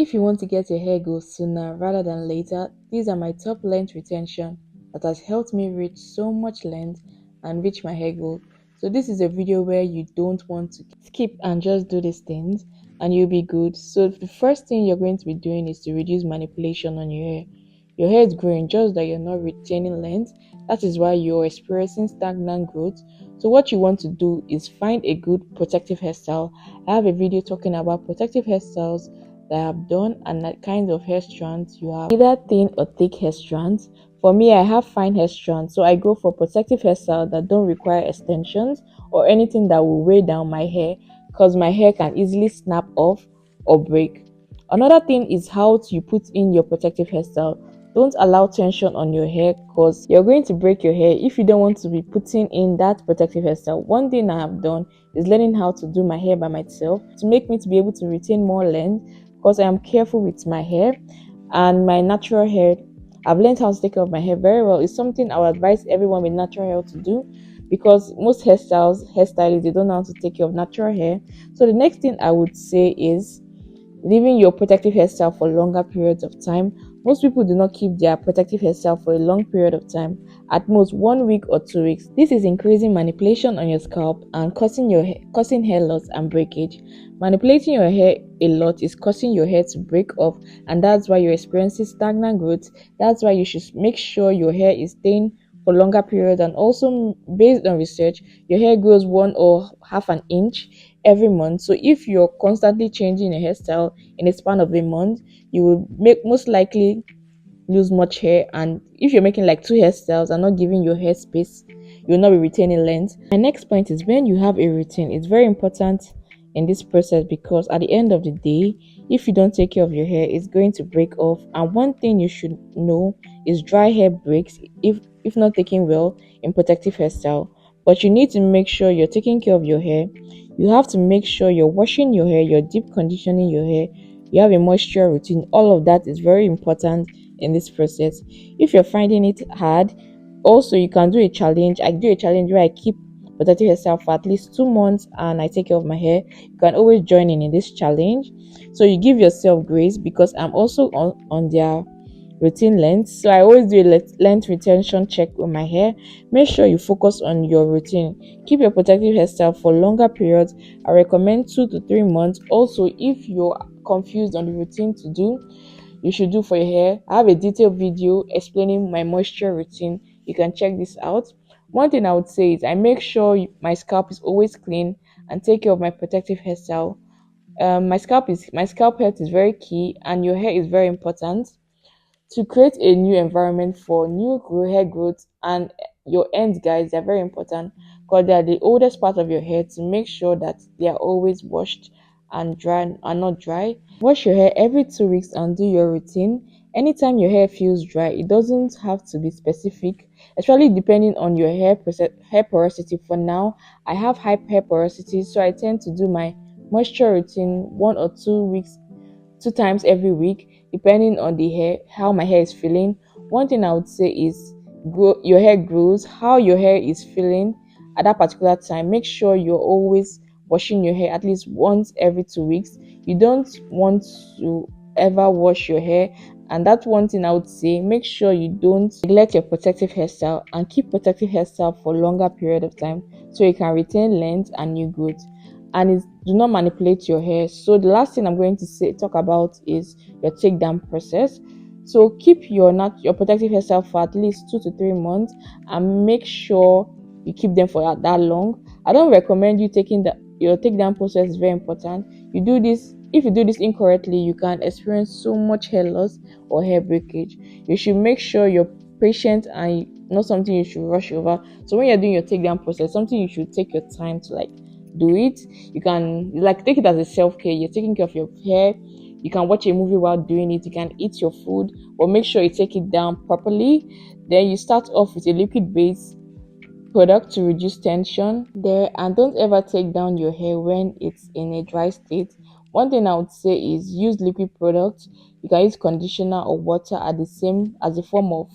If you want to get your hair go sooner rather than later, these are my top length retention that has helped me reach so much length and reach my hair goal. So this is a video where you don't want to skip and just do these things and you'll be good. So the first thing you're going to be doing is to reduce manipulation on your hair. Your hair is growing just that you're not retaining length. That is why you're experiencing stagnant growth. So what you want to do is find a good protective hairstyle. I have a video talking about protective hairstyles that I have done and the kinds of hair strands you have, either thin or thick hair strands. For me, I have fine hair strands, so I go for protective hairstyles that don't require extensions or anything that will weigh down my hair because my hair can easily snap off or break. Another thing is how you put in your protective hairstyle. Don't allow tension on your hair because you're going to break your hair if you don't want to be putting in that protective hairstyle. One thing I have done is learning how to do my hair by myself to make me to be able to retain more length because I am careful with my hair and my natural hair. I've learned how to take care of my hair very well. It's something I would advise everyone with natural hair to do because most hairstylists, they don't know how to take care of natural hair. So the next thing I would say is leaving your protective hairstyle for longer periods of time. Most people do not keep their protective hairstyle for a long period of time, at most 1 week or 2 weeks. This is increasing manipulation on your scalp and causing hair loss and breakage. Manipulating your hair a lot is causing your hair to break off, and that's why you're experiencing stagnant growth. That's why you should make sure your hair is staying for longer periods, and also based on research, your hair grows 1.5 inch every month. So if you're constantly changing your hairstyle in a span of a month, you will most likely lose much hair. And if you're making like two hairstyles and not giving your hair space, you will not be retaining length. My next point is when you have a routine, it's very important in this process because at the end of the day, if you don't take care of your hair, it's going to break off. And one thing you should know is dry hair breaks if not taken well in protective hairstyle. But you need to make sure you're taking care of your hair. You have to make sure you're washing your hair, you're deep conditioning your hair, you have a moisture routine. All of that is very important in this process. If you're finding it hard, also you can do a challenge. I do a challenge where I keep protective hairstyle for at least 2 months and I take care of my hair. You can always join in this challenge. So you give yourself grace because I'm also on their routine length. So I always do a length retention check with my hair. Make sure you focus on your routine. Keep your protective hairstyle for longer periods. I recommend 2 to 3 months. Also, if you're confused on the routine to do, you should do for your hair, I have a detailed video explaining my moisture routine. You can check this out. One thing I would say is I make sure my scalp is always clean and take care of my protective hairstyle. My scalp health is very key, and your hair is very important to create a new environment for hair growth. And your ends, guys, they're very important because they are the oldest part of your hair. To make sure that they are always washed and dry and not dry, wash your hair every 2 weeks and do your routine. Anytime your hair feels dry, it doesn't have to be specific, especially depending on your hair porosity. For now, I have high hair porosity, so I tend to do my moisture routine 1 or 2 weeks, 2 times every week, depending on the hair, how my hair is feeling. One thing I would say is your hair grows, how your hair is feeling at that particular time. Make sure you're always washing your hair at least once every 2 weeks. You don't want to ever wash your hair. And that's one thing I would say. Make sure you don't neglect your protective hairstyle and keep protective hairstyle for longer period of time so you can retain length and new growth. And do not manipulate your hair. So the last thing I'm going to talk about is your takedown process. So keep your protective hairstyle for at least 2 to 3 months and make sure you keep them for that long. I don't recommend you taking your takedown process is very important. If you do this incorrectly, you can experience so much hair loss or hair breakage. You should make sure you're patient and not something you should rush over. So when you're doing your takedown process, something you should take your time to do it. You can take it as a self-care. You're taking care of your hair. You can watch a movie while doing it. You can eat your food, but make sure you take it down properly. Then you start off with a liquid base product to reduce tension there, and don't ever take down your hair when it's in a dry state. One thing I would say is use liquid products. You can use conditioner or water as a form of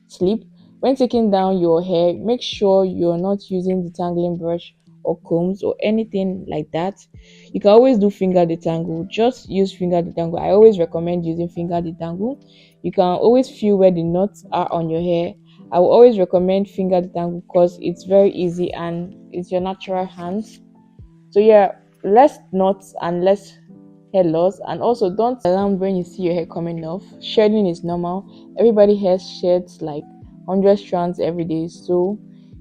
sleep. When taking down your hair, make sure you're not using detangling brush or combs or anything like that, you can always do finger detangle. Just use finger detangle. I always recommend using finger detangle. You can always feel where the knots are on your hair. I will always recommend finger detangle because it's very easy and it's your natural hands. So yeah, less knots and less hair loss. And also don't alarm when you see your hair coming off. Shedding is normal. Everybody has sheds like 100 strands every day. So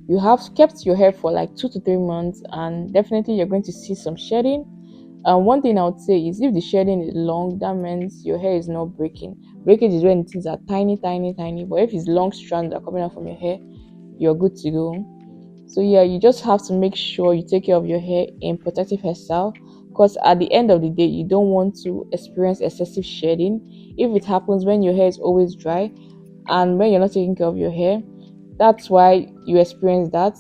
you have kept your hair for like 2 to 3 months, and definitely you're going to see some shedding. One thing I would say is if the shedding is long, that means your hair is not breaking. Breakage is when things are tiny, tiny, tiny. But if it's long strands that are coming out from your hair, you're good to go. So yeah, you just have to make sure you take care of your hair in protective hairstyle, because at the end of the day, you don't want to experience excessive shedding. If it happens when your hair is always dry and when you're not taking care of your hair, that's why you experience that.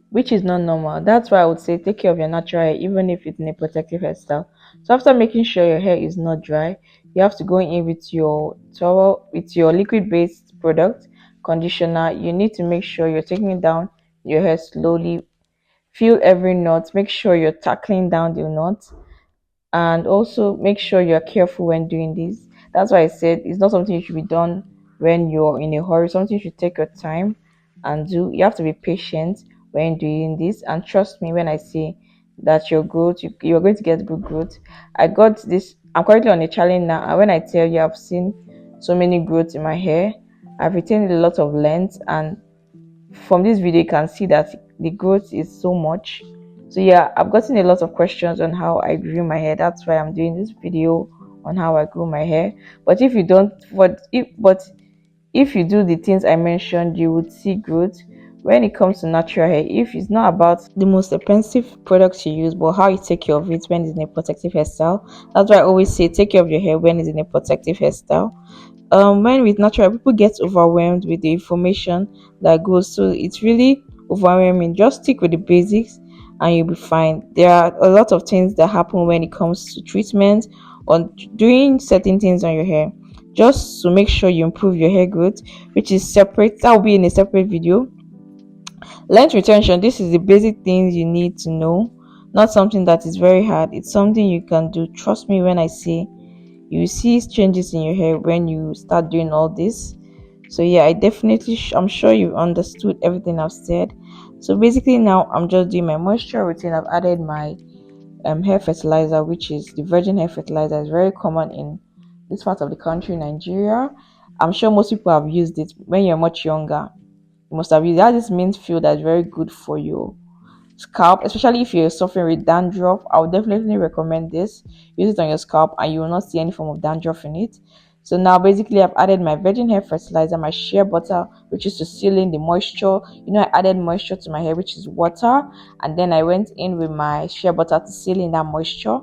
Which is not normal. That's why I would say take care of your natural hair, even if it's in a protective hairstyle. So after making sure your hair is not dry, you have to go in with your towel, with your liquid based product conditioner. You need to make sure you're taking it down your hair slowly. Feel every knot. Make sure you're tackling down the knot, and also make sure you're careful when doing this. That's why I said it's not something you should be done when you're in a hurry. Something you should take your time and do. You have to be patient when doing this, and trust me when I say that your growth, you're going to get good growth. I got this. I'm currently on a challenge now, and when I tell you I've seen so many growths in my hair, I've retained a lot of length, and from this video you can see that the growth is so much. So yeah, I've gotten a lot of questions on how I grew my hair. That's why I'm doing this video on how I grew my hair. But if you don't, if you do the things I mentioned, you would see growth. When it comes to natural hair, if it's not about the most expensive products you use, but how you take care of it when it's in a protective hairstyle. That's why I always say take care of your hair when it's in a protective hairstyle. When with natural, people get overwhelmed with the information that goes, so it's really overwhelming. Just stick with the basics and you'll be fine. There are a lot of things that happen when it comes to treatment or doing certain things on your hair, just to make sure you improve your hair growth, which is separate. That will be in a separate video. Length retention, this is the basic things you need to know, not something that is very hard. It's something you can do. Trust me when I say you see changes in your hair when you start doing all this. So yeah, I definitely I'm sure you've understood everything I've said. So basically now I'm just doing my moisture routine. I've added my hair fertilizer, which is the virgin hair fertilizer. It's very common in this part of the country, Nigeria. I'm sure most people have used it when you're much younger. You must have used it. That. This mint feel that's very good for you scalp, especially if you're suffering with dandruff. I would definitely recommend this. Use it on your scalp and you will not see any form of dandruff in it. So now basically I've added my virgin hair fertilizer, my shea butter, which is to seal in the moisture. I added moisture to my hair, which is water, and then I went in with my shea butter to seal in that moisture.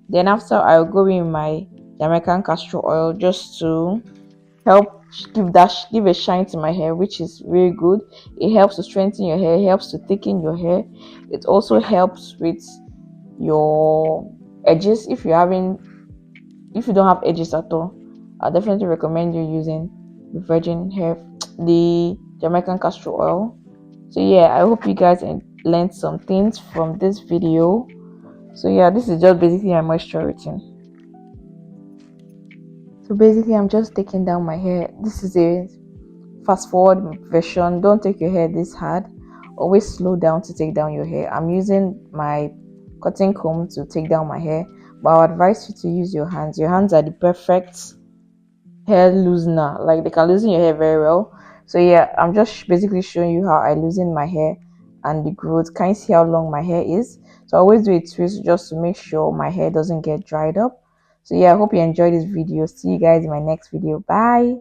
Then after I'll go in with my Jamaican castor oil just to help give a shine to my hair, which is very good. It helps to strengthen your hair, it helps to thicken your hair. It also helps with your edges. If you don't have edges at all, I definitely recommend you using the Jamaican castor oil. So yeah, I hope you guys learned some things from this video. So yeah, this is just basically my moisture routine. So basically I'm just taking down my hair. This is a fast forward version. Don't take your hair this hard. Always slow down to take down your hair. I'm using my cotton comb to take down my hair, but I would advise you to use your hands. Your hands are the perfect hair loosener. Like, they can loosen your hair very well. So yeah, I'm just basically showing you how I loosen my hair and the growth. Can you see how long my hair is? So I always do a twist just to make sure my hair doesn't get dried up. So yeah, I hope you enjoyed this video. See you guys in my next video. Bye.